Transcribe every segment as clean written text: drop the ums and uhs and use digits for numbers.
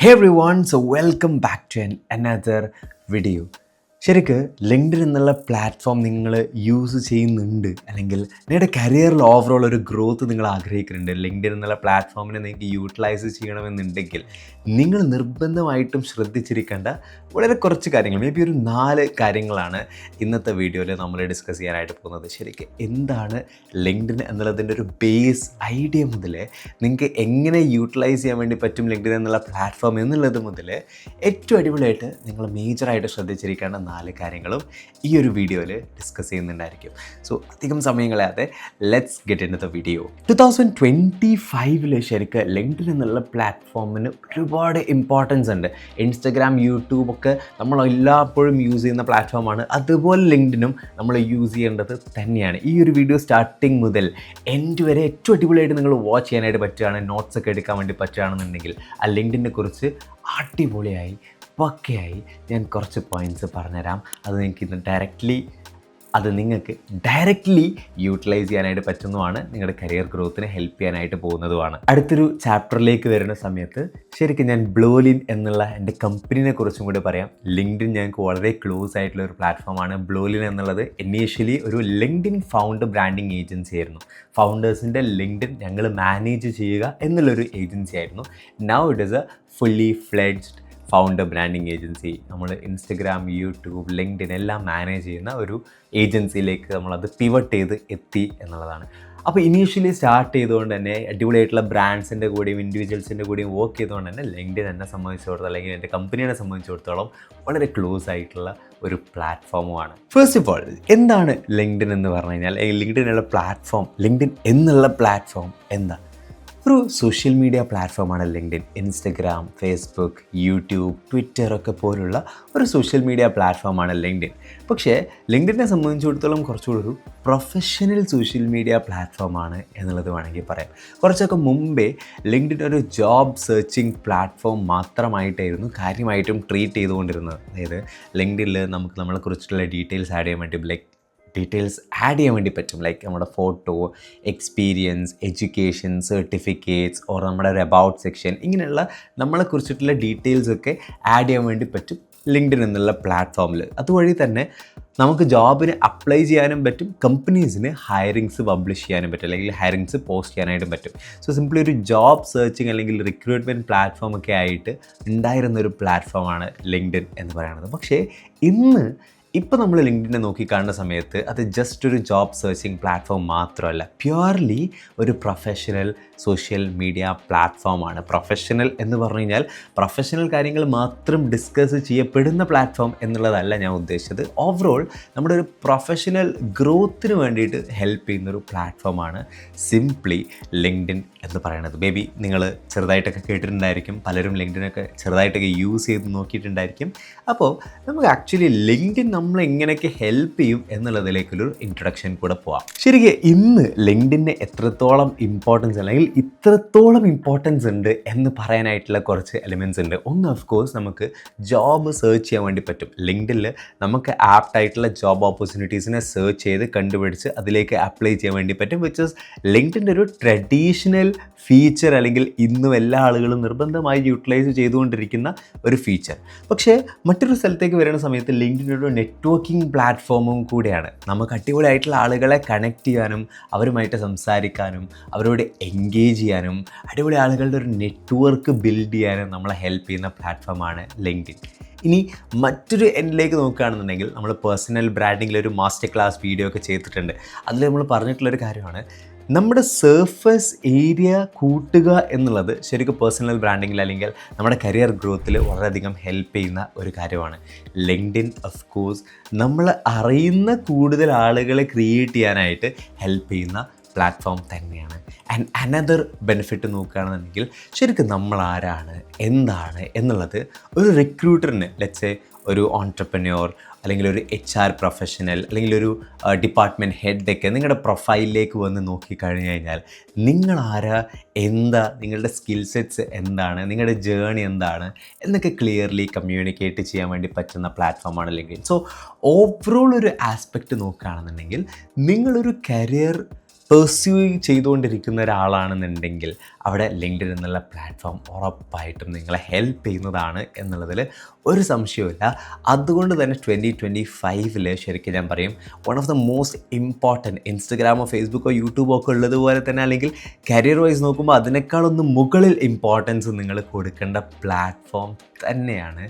Hey everyone, so welcome back to another video. ശരിക്ക് LinkedIn എന്നുള്ള platform നിങ്ങൾ use ചെയ്യുന്നുണ്ട് അല്ലെങ്കിൽ നിങ്ങളുടെ കരിയറിൽ ഓവറോൾ ഒരു ഗ്രോത്ത് നിങ്ങൾ ആഗ്രഹിക്കുന്നുണ്ട്, ലിങ്ക്ഡിൻ എന്നുള്ള പ്ലാറ്റ്ഫോമിനെ നിങ്ങൾക്ക് യൂട്ടിലൈസ് ചെയ്യണമെന്നുണ്ടെങ്കിൽ നിങ്ങൾ നിർബന്ധമായിട്ടും ശ്രദ്ധിച്ചിരിക്കേണ്ട വളരെ കുറച്ച് കാര്യങ്ങൾ, മേ ബി ഒരു 4 കാര്യങ്ങളാണ് ഇന്നത്തെ വീഡിയോയിൽ നമ്മൾ ഡിസ്കസ് ചെയ്യാനായിട്ട് പോകുന്നത്. ശരിക്കും എന്താണ് ലിങ്ക്ഡിൻ എന്നുള്ളതിൻ്റെ ഒരു ബേസ് ഐഡിയ മുതൽ നിങ്ങൾക്ക് എങ്ങനെ യൂട്ടിലൈസ് ചെയ്യാൻ വേണ്ടി പറ്റും ലിങ്ക്ഡിൻ എന്നുള്ള പ്ലാറ്റ്ഫോം എന്നുള്ളത് മുതൽ ഏറ്റവും അടിപൊളിയായിട്ട് നിങ്ങൾ മേജറായിട്ട് ശ്രദ്ധിച്ചിരിക്കേണ്ട 4 കാര്യങ്ങളും ഈ ഒരു വീഡിയോയിൽ ഡിസ്കസ് ചെയ്യുന്നുണ്ടായിരിക്കും. സോ അധികം സമയം കളയാതെ let's get into the video. 2025 ശരിക്കും ലിങ്ക്ഡിൻ എന്നുള്ള പ്ലാറ്റ്ഫോമിന് ഒരുപാട് ഇമ്പോർട്ടൻസ് ഉണ്ട്. ഇൻസ്റ്റഗ്രാം, യൂട്യൂബ് ഒക്കെ നമ്മൾ എല്ലായ്പ്പോഴും യൂസ് ചെയ്യുന്ന പ്ലാറ്റ്ഫോമാണ്. അതുപോലെ ലിങ്ക്ഡിനും നമ്മൾ യൂസ് ചെയ്യേണ്ടത് തന്നെയാണ്. ഈ ഒരു വീഡിയോ സ്റ്റാർട്ടിങ് മുതൽ എൻഡ് വരെ ഏറ്റവും അടിപൊളിയായിട്ട് നിങ്ങൾ വാച്ച് ചെയ്യാനായിട്ട് പറ്റുകയാണ്, നോട്ട്സ് ഒക്കെ എടുക്കാൻ വേണ്ടി പറ്റുകയാണെന്നുണ്ടെങ്കിൽ ആ ലിങ്ക്ഡിനെ കുറിച്ച് അടിപൊളിയായി പക്കയായി ഞാൻ കുറച്ച് പോയിൻറ്റ്സ് പറഞ്ഞുതരാം. അത് നിങ്ങൾക്ക് ഡയറക്റ്റ്ലി യൂട്ടിലൈസ് ചെയ്യാനായിട്ട് പറ്റുന്നതുമാണ്, നിങ്ങളുടെ കരിയർ ഗ്രോത്തിന് ഹെൽപ്പ് ചെയ്യാനായിട്ട് പോകുന്നതുമാണ്. അടുത്തൊരു ചാപ്റ്ററിലേക്ക് വരുന്ന സമയത്ത് ശരിക്കും ഞാൻ ബ്ലോലിൻ എന്നുള്ള എൻ്റെ കമ്പനീനെ കുറിച്ചും കൂടി പറയാം. ലിങ്ക്ഡിൻ ഞങ്ങൾക്ക് വളരെ ക്ലോസ് ആയിട്ടുള്ള ഒരു പ്ലാറ്റ്ഫോമാണ്. ബ്ലോലിൻ എന്നുള്ളത് ഇനീഷ്യലി ഒരു ലിങ്ക്ഡിൻ ഫൗണ്ട് ബ്രാൻഡിങ് ഏജൻസി ആയിരുന്നു. ഫൗണ്ടേഴ്സിൻ്റെ ലിങ്ക്ഡിൻ ഞങ്ങൾ മാനേജ് ചെയ്യുക എന്നുള്ളൊരു ഏജൻസി ആയിരുന്നു. Now it is A fully fledged founder branding agency. നമ്മൾ ഇൻസ്റ്റഗ്രാം, യൂട്യൂബ്, ലിങ്ക്ഡിൻ എല്ലാം മാനേജ് ചെയ്യുന്ന ഒരു ഏജൻസിയിലേക്ക് നമ്മളത് പിവട്ട് ചെയ്ത് എത്തി എന്നുള്ളതാണ്. അപ്പോൾ ഇനീഷ്യലി സ്റ്റാർട്ട് ചെയ്തുകൊണ്ട് തന്നെ അടിപൊളിയായിട്ടുള്ള ബ്രാൻഡ്സിൻ്റെ കൂടെയും ഇൻഡിവിജ്വൽസിൻ്റെ കൂടെയും വർക്ക് ചെയ്തുകൊണ്ട് തന്നെ ലിങ്ക്ഡിൻ എന്നെ സംബന്ധിച്ചിടത്തോളം അല്ലെങ്കിൽ എൻ്റെ കമ്പനിയെ സംബന്ധിച്ചിടത്തോളം വളരെ ക്ലോസ് ആയിട്ടുള്ള ഒരു പ്ലാറ്റ്ഫോമുമാണ്. ഫസ്റ്റ് ഓഫ് ഓൾ എന്താണ് ലിങ്ക്ഡിൻ എന്ന് പറഞ്ഞു കഴിഞ്ഞാൽ, ലിങ്ക്ഡിൻ എന്നുള്ള പ്ലാറ്റ്ഫോം, ലിങ്ക്ഡിൻ എന്നുള്ള പ്ലാറ്റ്ഫോം എന്താ? ഒരു സോഷ്യൽ മീഡിയ പ്ലാറ്റ്ഫോമാണ് LinkedIn. Instagram, Facebook, YouTube, Twitter ഒക്കെ പോലുള്ള ഒരു സോഷ്യൽ മീഡിയ പ്ലാറ്റ്ഫോമാണ് ലിങ്ക്ഡിൻ. പക്ഷേ ലിങ്ക്ഡിനെ സംബന്ധിച്ചിടത്തോളം കുറച്ചുകൂടി ഒരു പ്രൊഫഷണൽ സോഷ്യൽ മീഡിയ പ്ലാറ്റ്ഫോമാണ് എന്നുള്ളത് വേണമെങ്കിൽ പറയാം. കുറച്ചൊക്കെ മുമ്പേ ലിങ്ക്ഡിൻ ഒരു ജോബ് സെർച്ചിങ് പ്ലാറ്റ്ഫോം മാത്രമായിട്ടായിരുന്നു കാര്യമായിട്ടും ട്രീറ്റ് ചെയ്തുകൊണ്ടിരുന്നത്. അതായത് ലിങ്ക്ഡിനിൽ നമുക്ക് നമ്മളെക്കുറിച്ചുള്ള ഡീറ്റെയിൽസ് ആഡ് ചെയ്യാൻ വേണ്ടി പറ്റും. ലൈക്ക് നമ്മുടെ photo, experience, education, certificates or നമ്മുടെ ഒരു അബൌട്ട് സെക്ഷൻ, ഇങ്ങനെയുള്ള നമ്മളെക്കുറിച്ചിട്ടുള്ള ഡീറ്റെയിൽസൊക്കെ ആഡ് ചെയ്യാൻ വേണ്ടി പറ്റും ലിങ്ക്ഡിൻ എന്നുള്ള പ്ലാറ്റ്ഫോമിൽ. അതുവഴി തന്നെ നമുക്ക് ജോബിന് അപ്ലൈ ചെയ്യാനും പറ്റും, കമ്പനീസിന് ഹയറിങ്സ് പബ്ലിഷ് ചെയ്യാനും പറ്റും, അല്ലെങ്കിൽ ഹയറിങ്സ് പോസ്റ്റ് ചെയ്യാനായിട്ടും പറ്റും. സോ സിംപ്ലി ഒരു ജോബ് സെർച്ചിങ് അല്ലെങ്കിൽ റിക്രൂട്ട്മെൻറ്റ് പ്ലാറ്റ്ഫോം ഒക്കെ ആയിട്ട് ഉണ്ടായിരുന്നൊരു പ്ലാറ്റ്ഫോമാണ് ലിങ്ക്ഡിൻ എന്ന് പറയുന്നത്. പക്ഷേ ഇപ്പോൾ നമ്മൾ ലിങ്ക്ഡിനെ നോക്കിക്കാണുന്ന സമയത്ത് അത് ജസ്റ്റ് ഒരു ജോബ് സെർച്ചിങ് പ്ലാറ്റ്ഫോം മാത്രമല്ല, പ്യുവർലി ഒരു പ്രൊഫഷണൽ സോഷ്യൽ മീഡിയ പ്ലാറ്റ്ഫോമാണ്. പ്രൊഫഷണൽ എന്ന് പറഞ്ഞു കഴിഞ്ഞാൽ പ്രൊഫഷണൽ കാര്യങ്ങൾ മാത്രം ഡിസ്കസ് ചെയ്യപ്പെടുന്ന പ്ലാറ്റ്ഫോം എന്നുള്ളതല്ല ഞാൻ ഉദ്ദേശിച്ചത്. ഓവറോൾ നമ്മുടെ ഒരു പ്രൊഫഷണൽ ഗ്രോത്തിന് വേണ്ടിയിട്ട് ഹെൽപ്പ് ചെയ്യുന്നൊരു പ്ലാറ്റ്ഫോമാണ് സിംപ്ലി ലിങ്ക്ഡിൻ എന്ന് പറയുന്നത്. മേ ബി നിങ്ങൾ ചെറുതായിട്ടൊക്കെ കേട്ടിട്ടുണ്ടായിരിക്കും, പലരും ലിങ്ക്ഡിനൊക്കെ ചെറുതായിട്ടൊക്കെ യൂസ് ചെയ്ത് നോക്കിയിട്ടുണ്ടായിരിക്കും. അപ്പോൾ നമുക്ക് ആക്ച്വലി ലിങ്ക്ഡിൻ നമ്മൾ എങ്ങനെയൊക്കെ ഹെൽപ്പ് ചെയ്യും എന്നുള്ളതിലേക്കൊരു ഇൻട്രൊഡക്ഷൻ കൂടെ പോവാം. ശരിക്കും ഇന്ന് ലിങ്ക്ഡിന് എത്രത്തോളം ഇമ്പോർട്ടൻസ് അല്ലെങ്കിൽ ഇത്രത്തോളം ഇമ്പോർട്ടൻസ് ഉണ്ട് എന്ന് പറയാനായിട്ടുള്ള കുറച്ച് എലിമെൻറ്റ്സ് ഉണ്ട്. ഒന്ന് ഓഫ് കോഴ്സ് നമുക്ക് ജോബ് സെർച്ച് ചെയ്യാൻ വേണ്ടി പറ്റും. ലിങ്ക്ഡിനിൽ നമുക്ക് ആപ്റ്റ് ആയിട്ടുള്ള ജോബ് ഓപ്പർച്യൂണിറ്റീസിനെ സെർച്ച് ചെയ്ത് കണ്ടുപിടിച്ച് അതിലേക്ക് അപ്ലൈ ചെയ്യാൻ വേണ്ടി പറ്റും, വിച്ച് ഇസ് ലിങ്ക്ഡിൻ്റെ ഒരു ട്രഡീഷണൽ ഫീച്ചർ, അല്ലെങ്കിൽ ഇന്നും എല്ലാ ആളുകളും നിർബന്ധമായി യൂട്ടിലൈസ് ചെയ്തുകൊണ്ടിരിക്കുന്ന ഒരു ഫീച്ചർ. പക്ഷേ മറ്റൊരു സ്ഥലത്തേക്ക് വരുന്ന സമയത്ത് ലിങ്ക്ഡിൻ ഒരു നെറ്റ്വർക്കിംഗ് പ്ലാറ്റ്ഫോമും കൂടിയാണ്. നമുക്ക് അടിപൊളിയായിട്ടുള്ള ആളുകളെ കണക്ട് ചെയ്യാനും അവരുമായിട്ട് സംസാരിക്കാനും അവരോട് എൻഗേജ് ചെയ്യാനും അടിപൊളി ആളുകളുടെ ഒരു നെറ്റ്വർക്ക് ബിൽഡ് ചെയ്യാനും നമ്മളെ ഹെൽപ്പ് ചെയ്യുന്ന പ്ലാറ്റ്ഫോമാണ് ലിങ്ക്ഡിൻ. ഇനി മറ്റൊരു എൻഡിലേക്ക് നോക്കുകയാണെന്നുണ്ടെങ്കിൽ, നമ്മൾ പേഴ്സണൽ ബ്രാൻഡിങ്ങിൽ ഒരു മാസ്റ്റർ ക്ലാസ് വീഡിയോ ഒക്കെ ചെയ്തിട്ടുണ്ട്. അതിൽ നമ്മൾ പറഞ്ഞിട്ടുള്ളൊരു കാര്യമാണ്, നമ്മുടെ സർഫസ് ഏരിയ കൂട്ടുക എന്നുള്ളത് ശരിക്കും പേഴ്സണൽ ബ്രാൻഡിങ്ങിൽ അല്ലെങ്കിൽ നമ്മുടെ കരിയർ ഗ്രോത്തിൽ വളരെയധികം ഹെൽപ്പ് ചെയ്യുന്ന ഒരു കാര്യമാണ്. ലിങ്ക്ഡിൻ ഓഫ് കോഴ്സ് നമ്മൾ അറിയുന്ന കൂടുതൽ ആളുകളെ ക്രിയേറ്റ് ചെയ്യാനായിട്ട് ഹെൽപ്പ് ചെയ്യുന്ന പ്ലാറ്റ്ഫോം തന്നെയാണ്. ആൻഡ് അനദർ ബെനിഫിറ്റ് നോക്കുകയാണെന്നുണ്ടെങ്കിൽ, ശരിക്കും നമ്മൾ ആരാണ്, എന്താണ് എന്നുള്ളത് ഒരു റിക്രൂട്ടറിന്, ലെറ്റ്സ് ഒരു ഓൺട്രപ്രന്യോർ അല്ലെങ്കിൽ ഒരു HR പ്രൊഫഷണൽ അല്ലെങ്കിൽ ഒരു ഡിപ്പാർട്ട്മെൻറ്റ് ഹെഡൊക്കെ നിങ്ങളുടെ പ്രൊഫൈലിലേക്ക് വന്ന് നോക്കിക്കഴിഞ്ഞ് കഴിഞ്ഞാൽ നിങ്ങളാരാ, എന്താ, നിങ്ങളുടെ സ്കിൽ സെറ്റ്സ് എന്താണ്, നിങ്ങളുടെ ജേണി എന്താണ് എന്നൊക്കെ ക്ലിയർലി കമ്മ്യൂണിക്കേറ്റ് ചെയ്യാൻ വേണ്ടി പറ്റുന്ന പ്ലാറ്റ്ഫോമാണ് ലിങ്ക്ഡിൻ. സോ ഓവറോൾ ഒരു ആസ്പെക്റ്റ് നോക്കുകയാണെന്നുണ്ടെങ്കിൽ, നിങ്ങളൊരു കരിയർ പെർസ്യൂ ചെയ്തുകൊണ്ടിരിക്കുന്ന ഒരാളാണെന്നുണ്ടെങ്കിൽ അവിടെ ലിങ്ക്ഡിൻ എന്നുള്ള പ്ലാറ്റ്ഫോം ഉറപ്പായിട്ടും നിങ്ങളെ ഹെൽപ്പ് ചെയ്യുന്നതാണ് എന്നുള്ളതിൽ ഒരു സംശയവുമില്ല. അതുകൊണ്ട് തന്നെ 2025 ശരിക്കും ഞാൻ പറയും one of the most important, ഇൻസ്റ്റഗ്രാമോ ഫേസ്ബുക്കോ യൂട്യൂബോ ഒക്കെ ഉള്ളതുപോലെ തന്നെ അല്ലെങ്കിൽ കരിയർ വൈസ് നോക്കുമ്പോൾ അതിനേക്കാളൊന്ന് മുകളിൽ ഇമ്പോർട്ടൻസ് നിങ്ങൾ കൊടുക്കേണ്ട പ്ലാറ്റ്ഫോം തന്നെയാണ്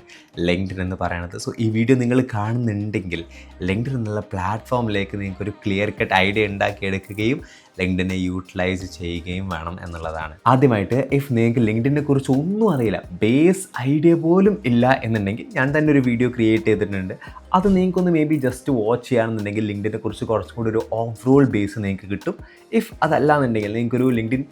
ലിങ്ക്ഡിൻ എന്ന് പറയുന്നത്. സോ ഈ വീഡിയോ നിങ്ങൾ കാണുന്നുണ്ടെങ്കിൽ ലിങ്ക്ഡിൻ എന്നുള്ള പ്ലാറ്റ്ഫോമിലേക്ക് നിങ്ങൾക്കൊരു ക്ലിയർ കട്ട് ഐഡിയ ഉണ്ടാക്കിയെടുക്കുകയും ലിങ്ക്ഡിനെ യൂട്ടിലൈസ് ചെയ്യുകയും വേണം എന്നുള്ളതാണ്. ആദ്യമായിട്ട് ഇഫ് നിങ്ങൾക്ക് ലിങ്ക്ഡിനെ കുറിച്ച് ഒന്നും അറിയില്ല, ബേസ് ഐഡിയ പോലും ഇല്ല എന്നുണ്ടെങ്കിൽ ഞാൻ തന്നെ ഒരു വീഡിയോ ക്രിയേറ്റ് ചെയ്തിട്ടുണ്ട്. അത് നിങ്ങൾക്കൊന്ന് മേ ബി ജസ്റ്റ് വാച്ച് ചെയ്യുകയാണെന്നുണ്ടെങ്കിൽ ലിങ്ക്ഡിനെ കുറിച്ച് കുറച്ചും കൂടി ഒരു ഓവറോൾ ബേസ് നിങ്ങൾക്ക് കിട്ടും. ഇഫ് അതല്ല എന്നുണ്ടെങ്കിൽ നിങ്ങൾക്കൊരു ലിങ്ക്ഡിൻ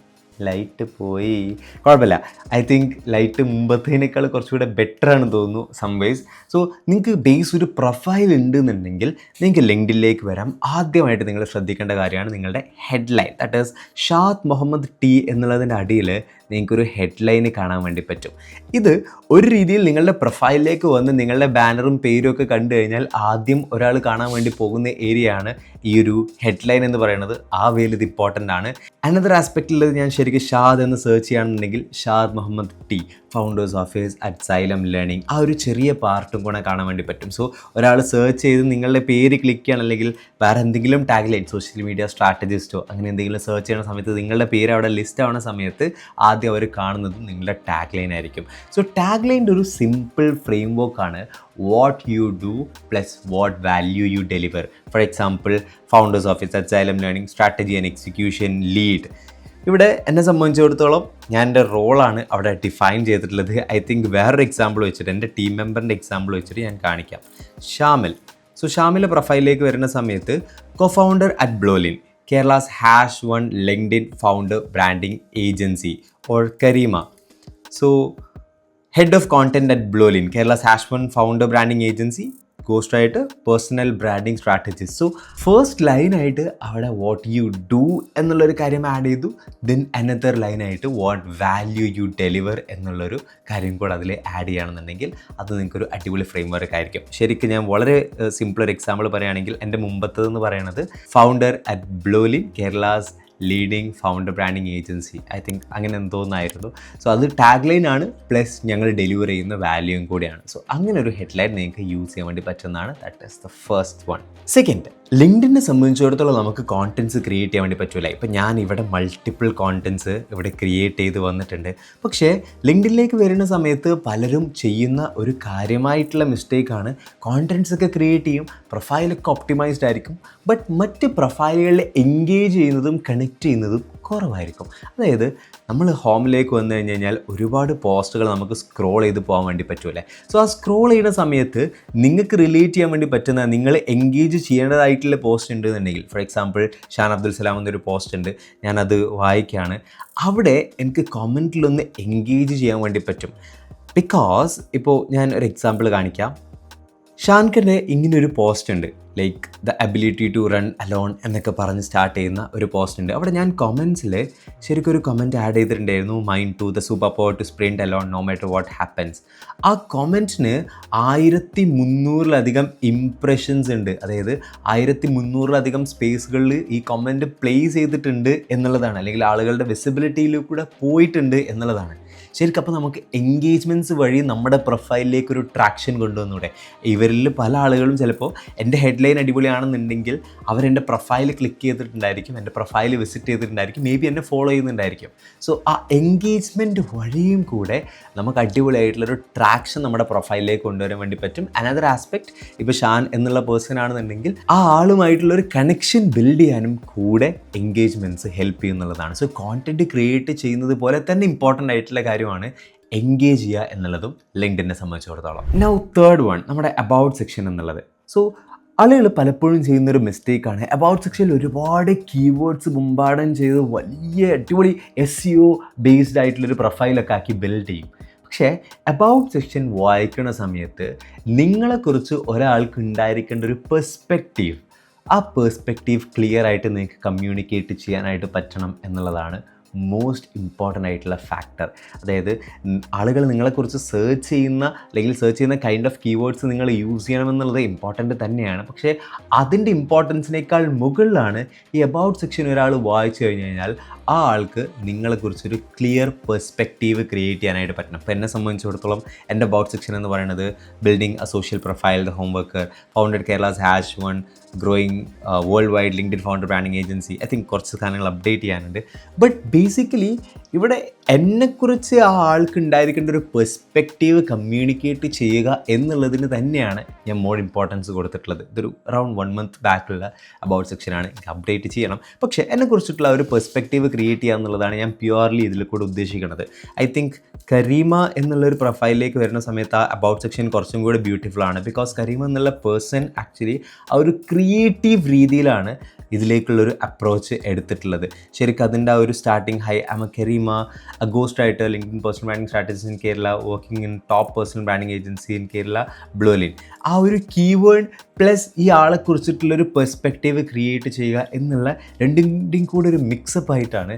ലൈറ്റ് പോയി കുഴപ്പമില്ല, ഐ തിങ്ക് ലൈറ്റ് മുമ്പത്തേനേക്കാൾ കുറച്ചുകൂടെ ബെറ്റർ ആണെന്ന് തോന്നുന്നു സംവൈസ്. സോ നിങ്ങൾക്ക് ബേസ് ഒരു പ്രൊഫൈൽ ഉണ്ട് എന്നുണ്ടെങ്കിൽ നിങ്ങൾക്ക് ലിങ്ക്ഡിനിലേക്ക് വരാം. ആദ്യമായിട്ട് നിങ്ങൾ ശ്രദ്ധിക്കേണ്ട കാര്യമാണ് നിങ്ങളുടെ headline. That is Shad Muhammad T എന്നുള്ളതിൻ്റെ അടിയിൽ നിങ്ങൾക്കൊരു ഹെഡ്ലൈന് കാണാൻ വേണ്ടി പറ്റും. ഇത് ഒരു രീതിയിൽ നിങ്ങളുടെ പ്രൊഫൈലിലേക്ക് വന്ന് നിങ്ങളുടെ ബാനറും പേരും ഒക്കെ കണ്ടു കഴിഞ്ഞാൽ ആദ്യം ഒരാൾ കാണാൻ വേണ്ടി പോകുന്ന ഏരിയ ആണ് ഈ ഒരു ഹെഡ്ലൈൻ എന്ന് പറയുന്നത്. ആ വേയിൽ ഇത് ഇമ്പോർട്ടൻ്റ് ആണ്. അനദർ ആസ്പെക്റ്റിലുള്ളത് ഞാൻ ശരിക്കും ഷാദ് എന്ന് സെർച്ച് ചെയ്യുകയാണെന്നുണ്ടെങ്കിൽ Shad Muhammad T founder's office at Xylem Learning, ആ ഒരു ചെറിയ പാർട്ടും കൂടെ കാണാൻ വേണ്ടി പറ്റും. സോ ഒരാൾ സെർച്ച് ചെയ്ത് നിങ്ങളുടെ പേര് ക്ലിക്ക് ചെയ്യണം, അല്ലെങ്കിൽ വേറെ എന്തെങ്കിലും ടാഗ് ലൈൻ സോഷ്യൽ മീഡിയ സ്ട്രാറ്റജിസ്റ്റോ അങ്ങനെ എന്തെങ്കിലും സെർച്ച് ചെയ്യുന്ന സമയത്ത് നിങ്ങളുടെ പേര് അവിടെ ലിസ്റ്റ് ആവുന്ന സമയത്ത് ആദ്യം അവർ കാണുന്നത് നിങ്ങളുടെ ടാഗ് ലൈൻ ആയിരിക്കും. സോ ടാഗ് ലൈൻ്റെ ഒരു സിമ്പിൾ ഫ്രെയിം വർക്കാണ് what you do plus what value U deliver. For example founders office at Xylem learning strategy and execution lead. ഇവിടെ എന്നെ സംബന്ധിച്ചിടത്തോളം ഞാൻ എൻ്റെ റോളാണ് അവിടെ ഡിഫൈൻ ചെയ്തിട്ടുള്ളത്. ഐ തിങ്ക് വേറൊരു എക്സാമ്പിൾ വെച്ചിട്ട്, എൻ്റെ ടീം മെമ്പറിൻ്റെ എക്സാമ്പിൾ വെച്ചിട്ട് ഞാൻ കാണിക്കാം. ഷാമിൽ. സോ ഷാമിലെ പ്രൊഫൈലിലേക്ക് വരുന്ന സമയത്ത് co-founder at Blolin, Kerala's #1 LinkedIn founder branding agency, or Karima. So head of content at Blolin, Kerala's #1 founder branding agency, ghost writer, personal branding strategist. So first line ആയിട്ട് അവിടെ what you do എന്നുള്ളൊരു കാര്യം add ചെയ്തു. Then another line ആയിട്ട് what value you deliver എന്നുള്ളൊരു കാര്യം കൂടെ അതിൽ ആഡ് ചെയ്യുകയാണെന്നുണ്ടെങ്കിൽ അത് നിങ്ങൾക്കൊരു അടിപൊളി ഫ്രെയിം വർക്ക് ആയിരിക്കും. ശരിക്കും ഞാൻ വളരെ സിമ്പിൾ ഒരു എക്സാമ്പിൾ പറയുകയാണെങ്കിൽ എൻ്റെ മുമ്പത്തതെന്ന് പറയുന്നത് founder at Blolin, Kerala's leading founder branding agency, I think അങ്ങനെ എന്തോന്നായിരുന്നു. സോ അത് ടാഗ് ലൈൻ ആണ്, പ്ലസ് ഞങ്ങൾ ഡെലിവർ ചെയ്യുന്ന വാല്യൂയും കൂടിയാണ്. സോ അങ്ങനെ ഒരു ഹെഡ്ലൈൻ നിങ്ങൾക്ക് യൂസ് ചെയ്യാൻ വേണ്ടി പറ്റുന്നതാണ്. That is the first one. Second, ലിങ്ക്ഡിനെ സംബന്ധിച്ചിടത്തോളം നമുക്ക് കോണ്ടൻറ്റ്സ് ക്രിയേറ്റ് ചെയ്യാൻ വേണ്ടി പറ്റില്ല. ഇപ്പം ഞാൻ ഇവിടെ മൾട്ടിപ്പിൾ കോണ്ടൻറ്റ്സ് ഇവിടെ ക്രിയേറ്റ് ചെയ്ത് വന്നിട്ടുണ്ട്. പക്ഷേ ലിങ്ക്ഡിനിലേക്ക് വരുന്ന സമയത്ത് പലരും ചെയ്യുന്ന ഒരു കാര്യമായിട്ടുള്ള മിസ്റ്റേക്കാണ്, കോണ്ടൻറ്റ്സ് ഒക്കെ ക്രിയേറ്റ് ചെയ്യും, പ്രൊഫൈലൊക്കെ ഒപ്റ്റിമൈസ്ഡ് ആയിരിക്കും, ബട്ട് മറ്റ് പ്രൊഫൈലുകളിൽ എൻഗേജ് ചെയ്യുന്നതും കണക്ട് ചെയ്യുന്നതും കുറവായിരിക്കും. അതായത് നമ്മൾ ഹോമിലേക്ക് വന്നു കഴിഞ്ഞ് കഴിഞ്ഞാൽ ഒരുപാട് പോസ്റ്റുകൾ നമുക്ക് സ്ക്രോൾ ചെയ്ത് പോകാൻ വേണ്ടി പറ്റുമല്ലേ. സോ ആ സ്ക്രോൾ ചെയ്യുന്ന സമയത്ത് നിങ്ങൾക്ക് റിലേറ്റ് ചെയ്യാൻ വേണ്ടി പറ്റുന്ന, നിങ്ങൾ എൻഗേജ് ചെയ്യേണ്ടതായിട്ടുള്ള പോസ്റ്റ് ഉണ്ട് എന്നുണ്ടെങ്കിൽ, ഫോർ എക്സാമ്പിൾ ഷാൻ അബ്ദുൽ സലാം എന്നൊരു പോസ്റ്റ് ഉണ്ട്, ഞാനത് വായിക്കുകയാണ്. അവിടെ എനിക്ക് കമൻറ്റിലൊന്ന് എൻഗേജ് ചെയ്യാൻ വേണ്ടി പറ്റും. ബിക്കോസ് ഇപ്പോൾ ഞാൻ ഒരു എക്സാമ്പിൾ കാണിക്കാം. ഷാൻഖൻ്റെ ഇങ്ങനൊരു പോസ്റ്റ് ഉണ്ട്, like the ability to run alone എന്നൊക്കെ പറഞ്ഞ് സ്റ്റാർട്ട് ചെയ്യുന്ന ഒരു പോസ്റ്റ് ഉണ്ട്. അവിടെ ഞാൻ കമൻസിൽ ശരിക്കും ഒരു കമൻറ്റ് ആഡ് ചെയ്തിട്ടുണ്ടായിരുന്നു, mind to the super power to sprint alone no matter what happens. ആ കമൻറ്റിന് 1300 ഇംപ്രഷൻസ് ഉണ്ട്. അതായത് 1300 സ്പേസുകളിൽ ഈ കമൻറ്റ് പ്ലേസ് ചെയ്തിട്ടുണ്ട് എന്നുള്ളതാണ്, അല്ലെങ്കിൽ ആളുകളുടെ വിസിബിലിറ്റിയിൽ കൂടെ പോയിട്ടുണ്ട് എന്നുള്ളതാണ്. ശരിക്കും അപ്പോൾ നമുക്ക് എൻഗേജ്മെൻറ്റ്സ് വഴി നമ്മുടെ പ്രൊഫൈലിലേക്ക് ഒരു ട്രാക്ഷൻ കൊണ്ടുവന്നൂടെ. ഇവരിൽ പല ആളുകളും ചിലപ്പോൾ എൻ്റെ ഹെഡ്ലൈൻ അടിപൊളിയാണെന്നുണ്ടെങ്കിൽ അവരെൻ്റെ പ്രൊഫൈൽ ക്ലിക്ക് ചെയ്തിട്ടുണ്ടായിരിക്കും, എൻ്റെ പ്രൊഫൈൽ വിസിറ്റ് ചെയ്തിട്ടുണ്ടായിരിക്കും, മേ ബി എന്നെ ഫോളോ ചെയ്യുന്നുണ്ടായിരിക്കും. സോ ആ എൻഗേജ്മെൻറ്റ് വഴിയും കൂടെ നമുക്ക് അടിപൊളിയായിട്ടുള്ളൊരു ട്രാക്ഷൻ നമ്മുടെ പ്രൊഫൈലിലേക്ക് കൊണ്ടുവരാൻ വേണ്ടി പറ്റും. അനദർ ആസ്പെക്ട്, ഇപ്പോൾ ഷാൻ എന്നുള്ള പേഴ്സൺ ആണെന്നുണ്ടെങ്കിൽ ആ ആളുമായിട്ടുള്ളൊരു കണക്ഷൻ ബിൽഡ് ചെയ്യാനും കൂടെ എൻഗേജ്മെൻറ്റ്സ് ഹെൽപ്പ് ചെയ്യുന്നുള്ളതാണ്. സോ കോണ്ടൻറ്റ് ക്രിയേറ്റ് ചെയ്യുന്നത് പോലെ തന്നെ ഇമ്പോർട്ടൻ്റ് ആയിട്ടുള്ള കാര്യമാണ് എൻഗേജ് ചെയ്യുക എന്നുള്ളതും ലിങ്ക്ഡിനെ സംബന്ധിച്ചിടത്തോളം. നൗ തേർഡ് വൺ, നമ്മുടെ അബൌട്ട് സെക്ഷൻ എന്നുള്ളത്. സോ ആളുകൾ പലപ്പോഴും ചെയ്യുന്നൊരു മിസ്റ്റേക്കാണ്, അബൌട്ട് സെക്ഷനിൽ ഒരുപാട് കീവേഡ്സ് മുമ്പാടം ചെയ്ത് വലിയ അടിപൊളി SEO ബേസ്ഡ് ആയിട്ടുള്ളൊരു പ്രൊഫൈലൊക്കെ ആക്കി ബിൽഡ് ചെയ്യും. പക്ഷേ അബൌട്ട് സെക്ഷൻ വായിക്കുന്ന സമയത്ത് നിങ്ങളെക്കുറിച്ച് ഒരാൾക്ക് ഉണ്ടായിരിക്കേണ്ട ഒരു പെർസ്പെക്റ്റീവ്, ആ പെർസ്പെക്റ്റീവ് ക്ലിയർ ആയിട്ട് നിങ്ങൾക്ക് കമ്മ്യൂണിക്കേറ്റ് ചെയ്യാനായിട്ട് പറ്റണം എന്നുള്ളതാണ് മോസ്റ്റ് ഇമ്പോർട്ടൻ്റ് ആയിട്ടുള്ള ഫാക്ടർ. അതായത് ആളുകൾ നിങ്ങളെക്കുറിച്ച് സെർച്ച് ചെയ്യുന്ന കൈൻഡ് ഓഫ് കീവേഡ്സ് നിങ്ങൾ യൂസ് ചെയ്യണമെന്നുള്ളത് ഇമ്പോർട്ടൻ്റ് തന്നെയാണ്. പക്ഷേ അതിൻ്റെ ഇമ്പോർട്ടൻസിനേക്കാൾ മുകളിലാണ് ഈ അബൌട്ട് സെക്ഷൻ ഒരാൾ വായിച്ചു കഴിഞ്ഞ് കഴിഞ്ഞാൽ ആ ആൾക്ക് നിങ്ങളെക്കുറിച്ചൊരു ക്ലിയർ പെർസ്പെക്റ്റീവ് ക്രിയേറ്റ് ചെയ്യാനായിട്ട് പറ്റണം. അപ്പോൾ എന്നെ സംബന്ധിച്ചിടത്തോളം എൻ്റെ അബൌട്ട് സെക്ഷൻ എന്ന് പറയുന്നത് building A social profile, the home worker, founded Kerala's #1, growing world wide LinkedIn founder branding agency. I think കുറച്ച് കാര്യങ്ങൾ അപ്ഡേറ്റ് ചെയ്യാനുണ്ട്. ബട്ട് ബേസിക്കലി ഇവിടെ എന്നെക്കുറിച്ച് ആ ആൾക്ക് ഉണ്ടായിരിക്കേണ്ട ഒരു പെർസ്പെക്റ്റീവ് കമ്മ്യൂണിക്കേറ്റ് ചെയ്യുക എന്നുള്ളതിന് തന്നെയാണ് ഞാൻ മോർ ഇമ്പോർട്ടൻസ് കൊടുത്തിട്ടുള്ളത്. ഇതൊരു അറൗണ്ട് 1 month ബാക്കുള്ള അബൌട്ട് സെക്ഷനാണ്, എനിക്ക് അപ്ഡേറ്റ് ചെയ്യണം. പക്ഷേ എന്നെക്കുറിച്ചിട്ടുള്ള ഒരു പെർസ്പെക്റ്റീവ് ക്രിയേറ്റ് ചെയ്യുക എന്നുള്ളതാണ് ഞാൻ പ്യുവർലി ഇതിൽ കൂടെ ഉദ്ദേശിക്കുന്നത്. ഐ തിങ്ക് കരീമ എന്നുള്ളൊരു പ്രൊഫൈലിലേക്ക് വരുന്ന സമയത്ത് ആ അബൌട്ട് സെക്ഷൻ കുറച്ചും കൂടി ബ്യൂട്ടിഫുൾ ആണ്. ബിക്കോസ് കരീമ എന്നുള്ള പേഴ്സൺ ആക്ച്വലി ആ ഒരു ക്രിയേറ്റീവ് രീതിയിലാണ് ഇതിലേക്കുള്ളൊരു അപ്രോച്ച് എടുത്തിട്ടുള്ളത്. ശരിക്കും അതിൻ്റെ ആ ഒരു starting hi am a Karima, a ghost writer, LinkedIn personal branding strategist in Kerala, working in top personal branding agency in Kerala, Blolin. ആ ഒരു കീവേഡ് പ്ലസ് ഈ ആളെക്കുറിച്ചിട്ടുള്ളൊരു പെർസ്പെക്റ്റീവ് ക്രിയേറ്റ് ചെയ്യുക എന്നുള്ള രണ്ടിൻ്റെയും കൂടെ ഒരു മിക്സപ്പ് ആയിട്ടാണ്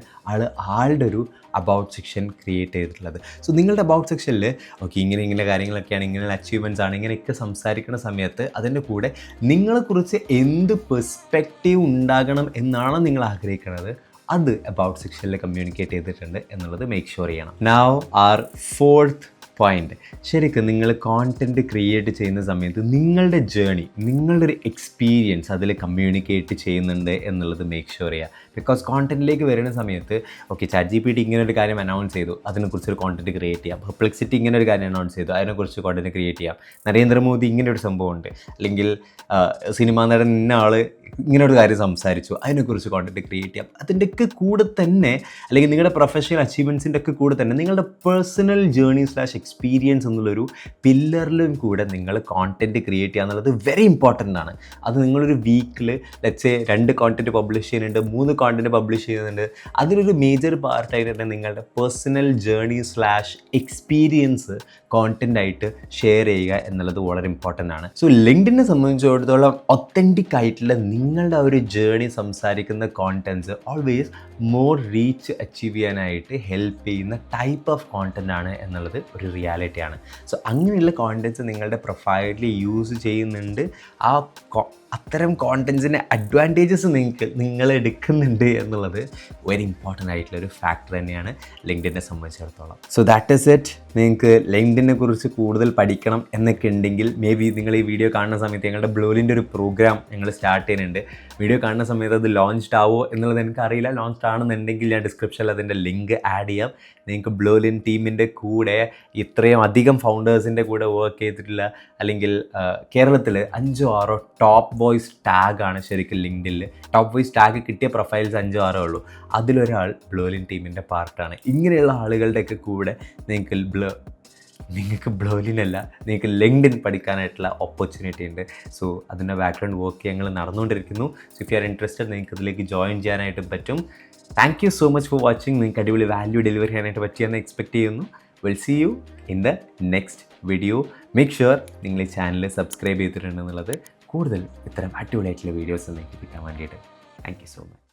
ആളുടെ ഒരു അബൌട്ട് സെക്ഷൻ ക്രിയേറ്റ് ചെയ്തിട്ടുള്ളത്. സോ നിങ്ങളുടെ അബൌട്ട് സെക്ഷനിൽ ഓക്കെ ഇങ്ങനെ കാര്യങ്ങളൊക്കെയാണ്, ഇങ്ങനെ അച്ചീവ്മെൻറ്റ്സ് ആണ്, ഇങ്ങനെയൊക്കെ സംസാരിക്കുന്ന സമയത്ത് അതിൻ്റെ കൂടെ നിങ്ങളെക്കുറിച്ച് എന്ത് പെർസ്പെക്റ്റീവ് ഉണ്ടാകണം എന്നാണ് നിങ്ങൾ ആഗ്രഹിക്കുന്നത് അത് അബൌട്ട് സെക്ഷനിൽ കമ്മ്യൂണിക്കേറ്റ് ചെയ്തിട്ടുണ്ട് എന്നുള്ളത് മേക്ക് ഷുവർ ചെയ്യണം. നൗ ആർ 4th പോയിൻ്റ്, ശരിക്കും നിങ്ങൾ കോണ്ടൻറ്റ് ക്രിയേറ്റ് ചെയ്യുന്ന സമയത്ത് നിങ്ങളുടെ ജേണി, നിങ്ങളുടെ ഒരു എക്സ്പീരിയൻസ് അതിൽ കമ്മ്യൂണിക്കേറ്റ് ചെയ്യുന്നുണ്ട് എന്നുള്ളത് മേക്ക് ഷുവർ ചെയ്യുക. ബിക്കോസ് കോണ്ടൻറ്റിലേക്ക് വരുന്ന സമയത്ത് ഓക്കെ ChatGPT ഇങ്ങനൊരു കാര്യം അനൗൺസ് ചെയ്തു, അതിനെക്കുറിച്ചൊരു കോണ്ടൻറ്റ് ക്രിയേറ്റ് ചെയ്യാം. പെർപ്ലെക്സിറ്റി ഇങ്ങനൊരു കാര്യം അനൗൺസ് ചെയ്തു, അതിനെക്കുറിച്ച് കോണ്ടൻറ്റ് ക്രിയേറ്റ് ചെയ്യാം. നരേന്ദ്രമോദി ഇങ്ങനൊരു സംഭവമുണ്ട്, അല്ലെങ്കിൽ സിനിമാ നടൻ ഇന്ന ആൾ ഇങ്ങനൊരു കാര്യം സംസാരിച്ചു, അതിനെക്കുറിച്ച് കോണ്ടൻറ്റ് ക്രിയേറ്റ് ചെയ്യാം. അതിൻ്റെയൊക്കെ കൂടെ തന്നെ, അല്ലെങ്കിൽ നിങ്ങളുടെ പ്രൊഫഷണൽ അച്ചീവ്മെൻറ്റ്സിൻ്റെ ഒക്കെ കൂടെ തന്നെ നിങ്ങളുടെ പേഴ്സണൽ ജേർണി / എക്സ്പീരിയൻസ് എന്നുള്ളൊരു പില്ലറിലും കൂടെ നിങ്ങൾ കോണ്ടൻറ്റ് ക്രിയേറ്റ് ചെയ്യുക എന്നുള്ളത് വെരി ഇമ്പോർട്ടൻ്റ് ആണ്. അത് നിങ്ങളൊരു വീക്കിൽ ലെറ്റ്സ് 2 കോണ്ടൻറ്റ് പബ്ലിഷ് ചെയ്യുന്നുണ്ട്, 3 കോണ്ടൻറ്റ് പബ്ലിഷ് ചെയ്യുന്നുണ്ട്, അതിലൊരു മേജർ പാർട്ടായിട്ട് തന്നെ നിങ്ങളുടെ പേഴ്സണൽ ജേർണി / എക്സ്പീരിയൻസ് കോണ്ടൻ്റ് ആയിട്ട് ഷെയർ ചെയ്യുക എന്നുള്ളത് വളരെ ഇമ്പോർട്ടൻ്റ് ആണ്. സോ ലിങ്ക്ഡിനെ സംബന്ധിച്ചിടത്തോളം ഒത്തൻറ്റിക് ആയിട്ടുള്ള നിങ്ങളുടെ ആ ഒരു ജേർണി സംസാരിക്കുന്ന contents always more reach achieve ചെയ്യാനായിട്ട് ഹെൽപ്പ് ചെയ്യുന്ന ടൈപ്പ് ഓഫ് കോണ്ടൻ്റ് ആണ് എന്നുള്ളത് ഒരു റിയാലിറ്റിയാണ്. സോ അങ്ങനെയുള്ള കോണ്ടൻറ്റ്സ് നിങ്ങളുടെ പ്രൊഫൈലിൽ യൂസ് ചെയ്യുന്നുണ്ട്, അത്തരം കോണ്ടൻറ്റ്സിൻ്റെ അഡ്വാൻറ്റേജസ് നിങ്ങൾ എടുക്കുന്നുണ്ട് എന്നുള്ളത് വെരി ഇമ്പോർട്ടൻ്റ് ആയിട്ടുള്ളൊരു ഫാക്ടർ തന്നെയാണ് ലിങ്ക്ഡിനെ സംബന്ധിച്ചിടത്തോളം. So that is it. നിങ്ങൾക്ക് ലിങ്ക്ഡിനെ കുറിച്ച് കൂടുതൽ പഠിക്കണം എന്നൊക്കെ ഉണ്ടെങ്കിൽ മേ ബി നിങ്ങൾ ഈ വീഡിയോ കാണുന്ന സമയത്ത് ഞങ്ങളുടെ ബ്ലോലിൻ്റെ ഒരു പ്രോഗ്രാം ഞങ്ങൾ സ്റ്റാർട്ട് ചെയ്യുന്നുണ്ട്. വീഡിയോ കാണുന്ന സമയത്ത് അത് ലോഞ്ച്ഡ് ആവോ എന്നുള്ളത് എനിക്കറിയില്ല. ലോഞ്ച്ഡ് ആണെന്നുണ്ടെങ്കിൽ ഞാൻ ഡിസ്ക്രിപ്ഷനിൽ അതിൻ്റെ ലിങ്ക് ആഡ് ചെയ്യാം. നിങ്ങൾക്ക് ബ്ലോലിൻ ടീമിൻ്റെ കൂടെ ഇത്രയും അധികം ഫൗണ്ടേഴ്സിൻ്റെ കൂടെ വർക്ക് ചെയ്തിട്ടില്ല, അല്ലെങ്കിൽ കേരളത്തിൽ 5 or 6 ടോപ്പ് വോയിസ് ടാഗാണ് ശരിക്കും ലിങ്ക്ഡിനിൽ. ടോപ്പ് വോയിസ് ടാഗ് കിട്ടിയ പ്രൊഫൈൽസ് 5 or 6 ഉള്ളൂ. അതിലൊരാൾ ബ്ലോലിൻ ടീമിൻ്റെ പാർട്ടാണ്. ഇങ്ങനെയുള്ള ആളുകളുടെയൊക്കെ കൂടെ നിങ്ങൾക്ക് ബ്ലോലിനല്ല, നിങ്ങൾക്ക് ലിങ്ക്ഡിൻ പഠിക്കാനായിട്ടുള്ള ഓപ്പർച്യൂണിറ്റി ഉണ്ട്. സോ അതിൻ്റെ ബാക്ക്ഗ്രൗണ്ട് വർക്ക് ഞങ്ങൾ നടന്നുകൊണ്ടിരിക്കുന്നു. So if you are interested നിങ്ങൾക്ക് ഇതിലേക്ക് ജോയിൻ ചെയ്യാനായിട്ട് പറ്റും. Thank you so much for watching. നിങ്ങൾക്ക് അടിപൊളി വാല്യൂ ഡെലിവറി ചെയ്യാനായിട്ട് പറ്റിയെന്ന് എക്സ്പെക്റ്റ് ചെയ്യുന്നു. Will see you in the next video. Make sure നിങ്ങൾ ഈ ചാനൽ സബ്സ്ക്രൈബ് ചെയ്തിട്ടുണ്ടെന്നുള്ളത് കൂടുതൽ ഇത്തരം അടിപൊളിയായിട്ടുള്ള വീഡിയോസ് നിങ്ങൾക്ക് കിട്ടാൻ വേണ്ടിയിട്ട്. Thank you so much.